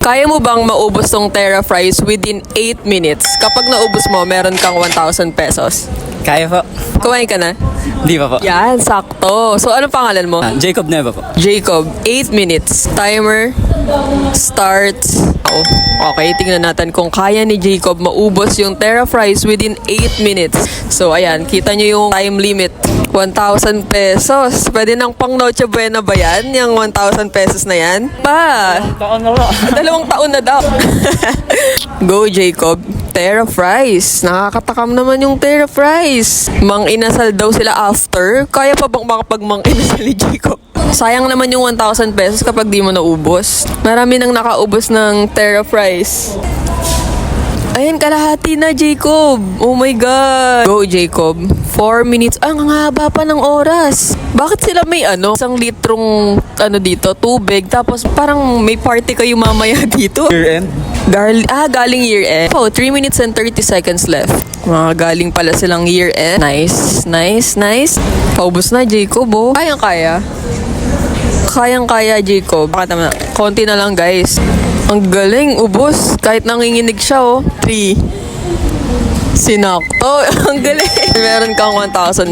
Kaya mo bang maubos tong Terra fries within 8 minutes? Kapag naubos mo, meron kang 1,000 pesos. Kaya po. Kumain ka na? Di pa po. Yan, sakto. So, anong pangalan mo? Jacob Neva po. Jacob, 8 minutes. Timer starts. Oh, okay, tingnan natin kung kaya ni Jacob maubos yung Terra fries within 8 minutes. So, ayan, kita nyo yung time limit. 1,000 pesos. Pwede nang pang Noche Buena ba yan? Yung 1,000 pesos na yan? Pa! Taon na po. 2 taon na daw. Go, Jacob. Terra fries. Nakakatakam naman yung Terra fries. Mang-inasal daw sila after. Kaya pa bang makapag mang-inasal ni Jacob? Sayang naman yung 1,000 pesos kapag di mo naubos. Marami nang nakaubos ng Terra fries. Ayan, kalahati na, Jacob. Oh my God. Go, Jacob. 4 minutes. Ang haba pa ng oras. Bakit sila may 1 litrong dito, tubig, tapos parang may party kayo mamaya dito? Year end. Galing year end. Oh, 3 minutes and 30 seconds left. Galing pala silang year end. Nice, nice, nice. Paubos na, Jacob, oh. Kayang-kaya. Kayang-kaya, Jacob. Konti na lang, guys. Ang galing, ubos. Kahit nanginginig siya, oh. 3. Sinakto. Ang galing. Meron kang 1,000